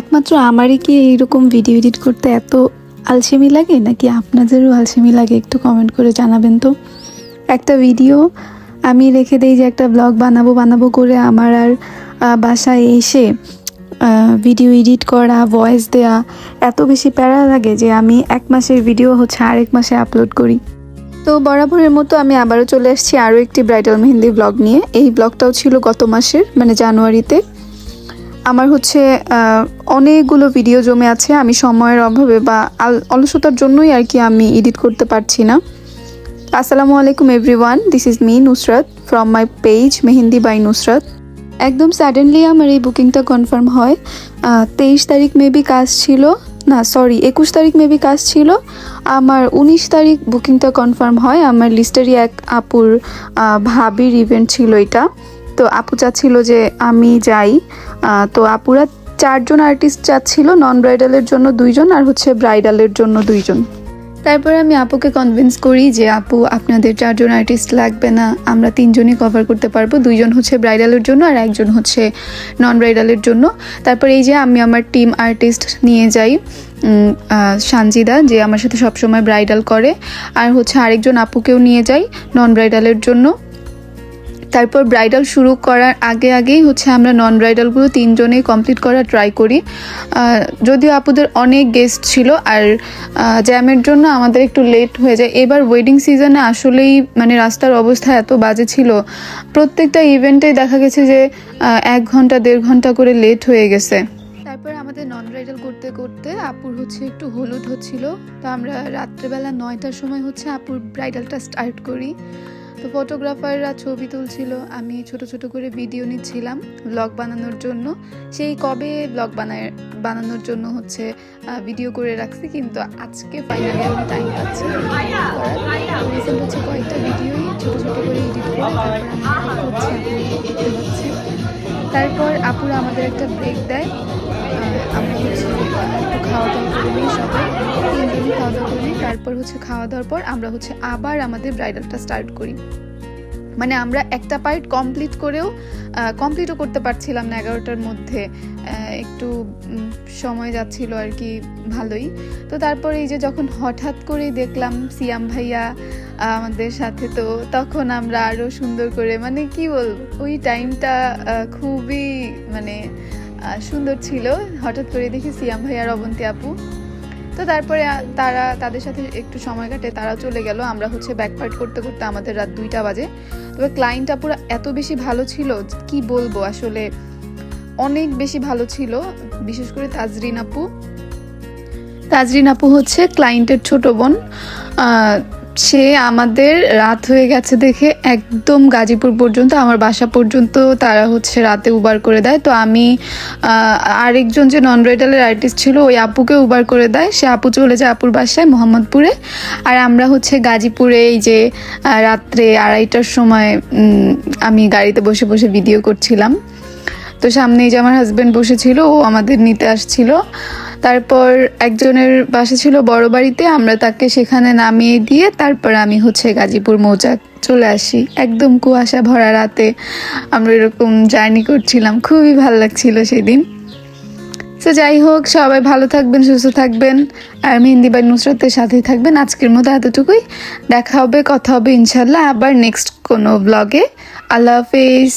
একমাত্র আমারই কি এইরকম ভিডিও এডিট করতে এত আলসেমি লাগে নাকি আপনাদেরও আলসেমি লাগে? একটু কমেন্ট করে জানাবেন তো। একটা ভিডিও আমি রেখে দেই যে একটা ব্লগ বানাবো করে আমার আর বাসায় এসে ভিডিও এডিট করা, ভয়েস দেয়া এত বেশি প্যারা লাগে যে আমি 1 মাসের ভিডিও আরেক মাসে আপলোড করি। তো বরাবরের মতো আমি আবারও চলে আসছি আরও একটি ব্রাইডাল মেহেন্দি ব্লগ নিয়ে। এই ব্লগটাও ছিল গত মাসের, মানে জানুয়ারিতে। আমার অনেকগুলো ভিডিও জমে আছে, আমি সময়ের অভাবে বা অলসতার জন্যই আর কি আমি এডিট করতে পারছি না। আসসালামু আলাইকুম everyone, this is me Nusrat from my page Mehendi by Nusrat. একদম সাডেনলি আমার এই বুকিংটা কনফার্ম হয়। 23 তারিখ মেবি কাজ ছিল, না সরি 21 তারিখ মেবি কাজ ছিল। আমার 19 তারিখ বুকিংটা কনফার্ম হয়। আমার লিস্টেরই এক আপুর ভাবির ইভেন্ট ছিল এটা। তো আপু চাচ্ছিল যে আমি যাই। তো আপুরা 4 জন আর্টিস্ট চাচ্ছিল, নন ব্রাইডালের জন্য 2 জন আর ব্রাইডালের জন্য 2 জন। তারপরে আমি আপুকে কনভিন্স করি যে আপু আপনাদের 4 জন আর্টিস্ট লাগবে না, আমরা 3 জনই কভার করতে পারবো। 2 জন ব্রাইডালের জন্য আর 1 জন নন ব্রাইডালের জন্য। তারপর এই যে আমি আমার টিম আর্টিস্ট নিয়ে যাই, সানজিদা যে আমার সাথে সবসময় ব্রাইডাল করে, আর আরেকজন আপুকেও নিয়ে যাই নন ব্রাইডালের জন্য। তারপর ব্রাইডাল শুরু করার আগেই আমরা নন ব্রাইডালগুলো 3 জনেই কমপ্লিট করার ট্রাই করি। যদিও আপুদের অনেক গেস্ট ছিল আর জ্যামের জন্য আমাদের একটু লেট হয়ে যায়। এবার ওয়েডিং সিজনে আসলেই মানে রাস্তার অবস্থা এত বাজে ছিল, প্রত্যেকটা ইভেন্টেই দেখা গেছে যে 1 ঘন্টা 1.5 ঘন্টা করে লেট হয়ে গেছে। তারপর আমাদের নন ব্রাইডাল করতে করতে আপুর একটু হলুদ হচ্ছিল, তো আমরা রাত্রেবেলা 9টার সময় আপুর ব্রাইডালটা স্টার্ট করি। তো ফটোগ্রাফাররা ছবি তুলছিল, আমি ছোট ছোট করে ভিডিও নিচ্ছিলাম ব্লগ বানানোর জন্য। সেই কবে ব্লগ বানানোর জন্য ভিডিও করে রাখছি, কিন্তু আজকে ফাইনালি আমি টাইম পাচ্ছি রিসেন্ট কয়েকটা ভিডিওই ছোট ছোট করে এডিট করে তারপর আপুরা আমাদের একটা ব্রেক দেয়। আমরা একটু খাওয়া দাওয়া করে নিই, সবাই 3 দিনই খাওয়া দাওয়া করে নিই। তারপর খাওয়া দাওয়ার পর আমরা আবার আমাদের ব্রাইডালটা স্টার্ট করি। মানে আমরা একটা পার্ট কমপ্লিটও করতে পারছিলাম না 11টার মধ্যে, একটু সময় যাচ্ছিল আর কি ভালোই। তো তারপর এই যে যখন হঠাৎ করেই দেখলাম সিয়াম ভাইয়া আমাদের সাথে, তো তখন আমরা আরও সুন্দর করে, মানে কি বলবো, ওই টাইমটা খুবই মানে সুন্দর ছিল। হঠাৎ করে দেখি সিয়াম ভাই আর অবন্তী আপু। তো তারপরে তাদের সাথে একটু সময় কাটে, তারা চলে গেল। আমরা ব্যাকপার্ট করতে করতে আমাদের রাত 2টা বাজে। তবে ক্লায়েন্ট আপুরা এত বেশি ভালো ছিল, কি বলবো, আসলে অনেক বেশি ভালো ছিল। বিশেষ করে তাজরিন আপু ক্লায়েন্টের ছোট বোন। সে আমাদের রাত হয়ে গেছে দেখে একদম গাজীপুর পর্যন্ত, আমার বাসা পর্যন্ত তারা রাতে উবার করে দেয়। তো আমি আরেকজন যে নন ব্রাইডালের আর্টিস্ট ছিল ওই আপুকে উবার করে দেয়, সে আপু চলে যায় আপুর বাসায় মোহাম্মদপুরে। আর আমরা গাজীপুরে এই যে রাত্রে 2:30টার সময় আমি গাড়িতে বসে বসে ভিডিও করছিলাম। তো সামনেই যে আমার হাজব্যান্ড বসেছিল, ও আমাদের নিতে আসছিল। তারপর একজনের বাসা ছিল বড় বাড়িতে, আমরা তাকে সেখানে নামিয়ে দিয়ে তারপর আমি গাজীপুর মৌচাক চলে আসি। একদম কুয়াশা ভরা রাতে আমরা এরকম জার্নি করছিলাম, খুবই ভালো লাগছিল সেদিন। তো যাই হোক, সবাই ভালো থাকবেন, সুস্থ থাকবেন, আর মেহেন্দি বাই নুসরাতের সাথেই থাকবেন। আজকের মতো এতটুকুই, দেখা হবে, কথা হবে ইনশাল্লাহ আবার নেক্সট কোনো ব্লগে। আল্লাহ হাফেজ।